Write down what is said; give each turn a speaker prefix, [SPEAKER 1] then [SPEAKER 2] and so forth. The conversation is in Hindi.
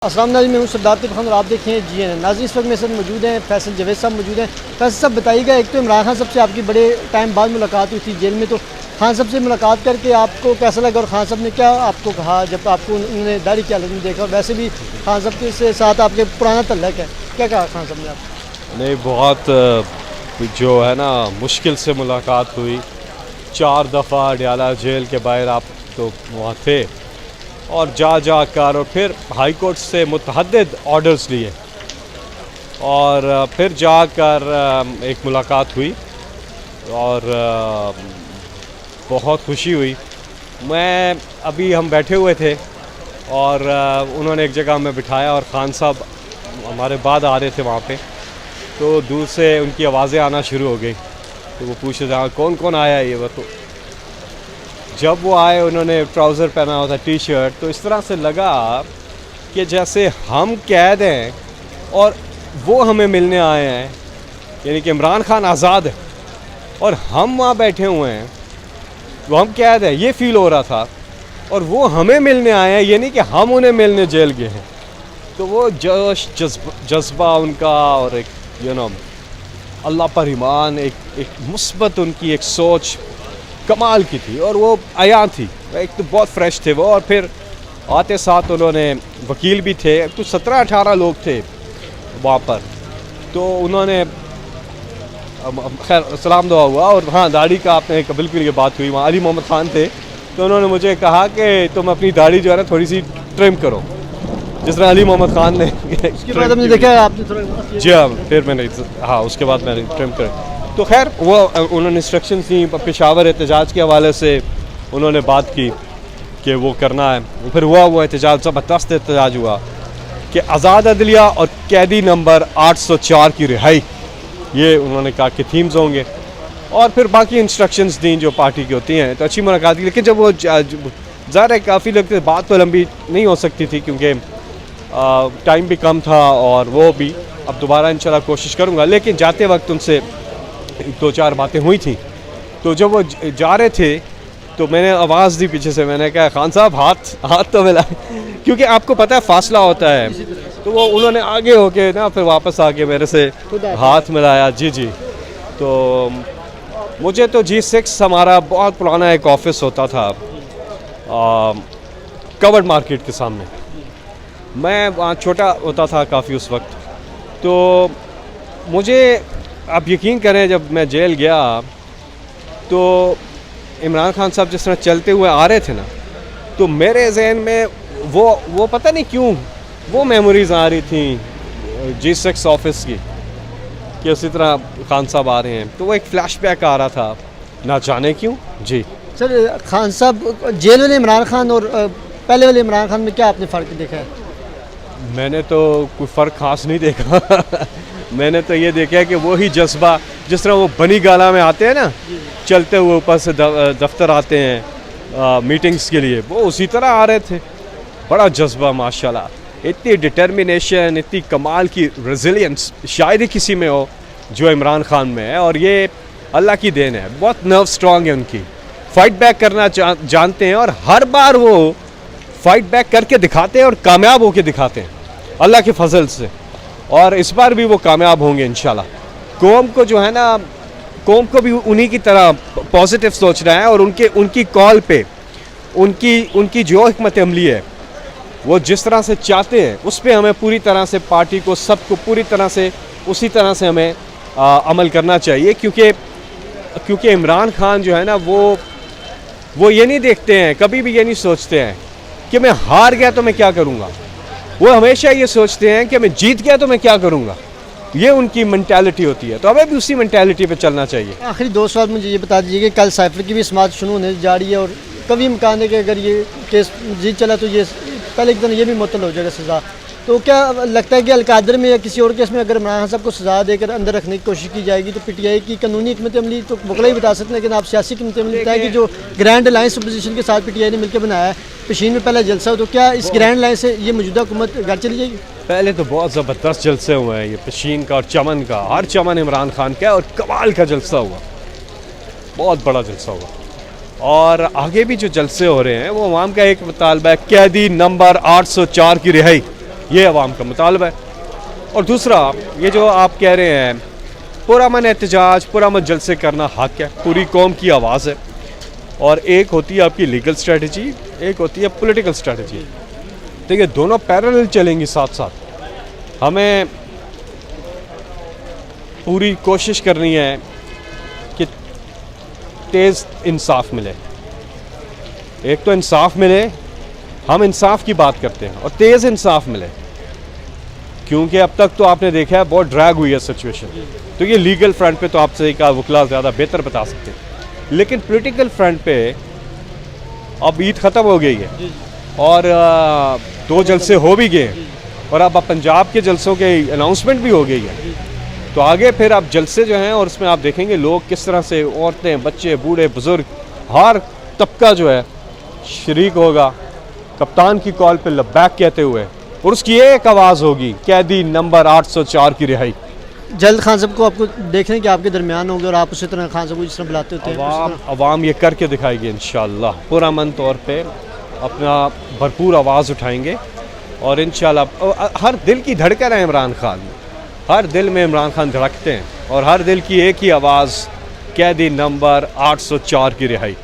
[SPEAKER 1] अस्सलाम वालेकुम, मैं हूं सरदार तिब खान और आप देखें GN नाज़रीन। इस वक्त मेरे साथ मौजूद हैं फैसल जवेद साहब मौजूद हैं। फैसल साहब बताइएगा, एक तो इमरान खान साहब से आपकी बड़े टाइम बाद मुलाकात हुई थी जेल में, तो खान साहब से मुलाकात करके आपको कैसा लगा और खान साहब ने क्या आपको कहा जब आपको उन्होंने दाढ़ी की हालत में देखा, और वैसे भी खान साहब के साथ आपके पुराना तल्लक है, क्या कहा खान साहब ने आपको?
[SPEAKER 2] नहीं, बहुत जो है ना मुश्किल से मुलाकात हुई। 4 दफ़ा डयाला जेल के बाहर आप तो वहाँ थे और जा कर और फिर हाई कोर्ट से मुतअद्दिद ऑर्डर्स लिए और फिर जाकर एक मुलाकात हुई और बहुत खुशी हुई। अभी हम बैठे हुए थे और उन्होंने एक जगह में बिठाया और खान साहब हमारे बाद आ रहे थे वहाँ पे, तो दूर से उनकी आवाज़ें आना शुरू हो गई। तो वो पूछ रहे थे कौन कौन आया है ये। वो तो जब वो आए उन्होंने ट्राउज़र पहना हुआ था, टी-शर्ट, तो इस तरह से लगा कि जैसे हम कैद हैं और वो हमें मिलने आए हैं, यानी कि इमरान खान आज़ाद है और हम वहाँ बैठे हुए हैं, वो हम कैद हैं, ये फ़ील हो रहा था। और वो हमें मिलने आए हैं, यानी कि हम उन्हें मिलने जेल गए हैं। तो वो जोश जज्बा उनका और एक अल्लाह पर ईमान, एक मुस्बत उनकी एक सोच कमाल की थी और वो आया थी। एक तो बहुत फ्रेश थे वो, और फिर आते साथ उन्होंने वकील भी थे, कुछ 17-18 लोग थे वहाँ पर। तो उन्होंने खैर सलाम दुआ हुआ। और हाँ, दाढ़ी का आपने बिल्कुल ये बात हुई, वहाँ अली मोहम्मद ख़ान थे, तो उन्होंने मुझे कहा कि तुम अपनी दाढ़ी जो है ना थोड़ी सी ट्रिम करो, जिस तरह अली मोहम्मद ख़ान ने।
[SPEAKER 1] उसके बाद हमने देखा आपने थोड़ा,
[SPEAKER 2] जी हाँ, फिर मैंने, हाँ, उसके बाद मैंने ट्रिम कर। तो खैर वो उन्होंने इंस्ट्रक्शन दी, पेशावर एहतजाज के हवाले से उन्होंने बात की कि वो करना है। फिर हुआ वो एहतजाज, ज़बरदस्त एहतजाज हुआ कि आज़ाद अदलिया और कैदी नंबर 804 की रिहाई, ये उन्होंने कहा कि थीम्स होंगे। और फिर बाकी इंस्ट्रक्शंस दी जो पार्टी की होती हैं। तो अच्छी मुलाकात की, लेकिन जब वो ज़ाहिर है काफ़ी लगते बात तो लंबी नहीं हो सकती थी क्योंकि टाइम भी कम था, और वो भी अब दोबारा इंशाल्लाह कोशिश करूँगा। लेकिन जाते वक्त उनसे 2-4 बातें हुई थी। तो जब वो जा रहे थे तो मैंने आवाज़ दी पीछे से, मैंने कहा खान साहब हाथ तो मिला, क्योंकि आपको पता है फासला होता है। तो वो उन्होंने आगे होके ना फिर वापस आके मेरे से हाथ मिलाया। जी। तो मुझे तो G6 हमारा बहुत पुराना एक ऑफिस होता था कवर्ड मार्केट के सामने, मैं वहाँ छोटा होता था काफ़ी उस वक्त। तो मुझे, आप यकीन करें, जब मैं जेल गया तो इमरान खान साहब जिस तरह चलते हुए आ रहे थे ना, तो मेरे जहन में वो पता नहीं क्यों वो मेमोरीज़ आ रही थी G6 ऑफिस की, कि उसी तरह खान साहब आ रहे हैं। तो वो एक फ्लैशबैक आ रहा था, ना जाने क्यों। जी
[SPEAKER 1] सर, खान साहब जेल वाले इमरान खान और पहले वाले इमरान खान में क्या आपने फ़र्क देखा है?
[SPEAKER 2] मैंने तो कोई फ़र्क खास नहीं देखा। मैंने तो ये देखा कि वही जज्बा, जिस तरह वो बनी गाला में आते हैं ना, चलते हुए ऊपर से दफ्तर आते हैं मीटिंग्स के लिए, वो उसी तरह आ रहे थे। बड़ा जज्बा माशाल्लाह, इतनी डिटर्मिनेशन, इतनी कमाल की रेजिलियंस शायद ही किसी में हो जो इमरान खान में है। और ये अल्लाह की देन है, बहुत नर्व स्ट्रॉन्ग है उनकी, फ़ाइट बैक करना जानते हैं, और हर बार वो फ़ाइट बैक करके दिखाते हैं और कामयाब होकर दिखाते हैं अल्लाह के फजल से। और इस बार भी वो कामयाब होंगे इंशाल्लाह। कौम को जो है ना, कौम को भी उन्हीं की तरह पॉजिटिव सोचना है, और उनकी कॉल पे उनकी जो हिकमत अमली है, वो जिस तरह से चाहते हैं उस पर हमें पूरी तरह से, पार्टी को, सबको पूरी तरह से उसी तरह से हमें अमल करना चाहिए। क्योंकि इमरान खान जो है ना, वो ये नहीं देखते हैं, कभी भी ये नहीं सोचते हैं कि मैं हार गया तो मैं क्या करूँगा। वो हमेशा ये सोचते हैं कि मैं जीत गया तो मैं क्या करूँगा। ये उनकी मेंटालिटी होती है, तो हमें भी उसी मेंटालिटी पे चलना चाहिए।
[SPEAKER 1] आखिरी 2 सवाल मुझे ये बता दीजिए कि कल साइफर की भी समाअत शुरू होने जा रही है, और कभी इम्कान है कि अगर ये केस जीत चला तो ये पहले एक दिन ये भी मुअत्तल हो जाएगा सज़ा। तो क्या लगता है कि अलकादर में या किसी और केस में अगर इमरान खान साहब को सज़ा देकर अंदर रखने की कोशिश की जाएगी तो PTI की कानूनी हिकमत अमली तो वकला ही बता सकते हैं, लेकिन आप सियासी हिकमत अमली बताएं कि जो ग्रैंड अलायंस अपोजिशन के साथ PTI ने मिलकर बनाया है, पेशीन में पहला जलसा हो, तो क्या इस ग्रैंड अलायंस से ये मौजूदा हुकूमत घर चली जाएगी?
[SPEAKER 2] पहले तो बहुत ज़बरदस्त जलसे हुए हैं, ये पेशीन का और चमन का, हर चमन इमरान खान का, और कमाल का जलसा हुआ, बहुत बड़ा जलसा हुआ। और आगे भी जो जलसे हो रहे हैं वो अवाम का एक मुतालबा है, कैदी नंबर 804 की रिहाई। ये अवाम का मुतालबा है। और दूसरा, ये जो आप कह रहे हैं पुरअमन एहतजाज, पुरअमन जलसे करना हक है, पूरी कौम की आवाज़ है। और एक होती है आपकी लीगल स्ट्रेटजी, एक होती है पॉलिटिकल स्ट्रेटजी। तो ये दोनों पैरेलल चलेंगी साथ साथ। हमें पूरी कोशिश करनी है कि तेज़ इंसाफ मिले। एक तो इंसाफ मिले, हम इंसाफ की बात करते हैं, और तेज़ इंसाफ मिले, क्योंकि अब तक तो आपने देखा है बहुत ड्रैग हुई है सिचुएशन। तो ये लीगल फ्रंट पे तो आपसे का वकला ज़्यादा बेहतर बता सकते हैं, लेकिन पॉलिटिकल फ्रंट पे अब ईद ख़त्म हो गई है और 2 जलसे हो भी गए हैं, और अब पंजाब के जलसों के अनाउंसमेंट भी हो गई है। तो आगे फिर आप जलसे जो हैं, और उसमें आप देखेंगे लोग किस तरह से, औरतें, बच्चे, बूढ़े, बुज़ुर्ग, हर तबका जो है शरीक होगा कप्तान की कॉल पे लब्बैक कहते हुए, और उसकी एक आवाज़ होगी, कैदी नंबर 804 की रिहाई।
[SPEAKER 1] जल्द खान साहब को आपको देखने के आपके दरमियान होंगे और आप उसी तरह खान साहब को जिस तरह बुलाते होते हैं,
[SPEAKER 2] अवाम ये करके दिखाएगी इंशाअल्लाह। पुरअमन तौर पे अपना भरपूर आवाज़ उठाएंगे, और इंशाअल्लाह हर दिल की धड़कन है इमरान खान, हर दिल में इमरान खान धड़कते हैं, और हर दिल की एक ही आवाज़, कैदी नंबर 804 की रिहाई।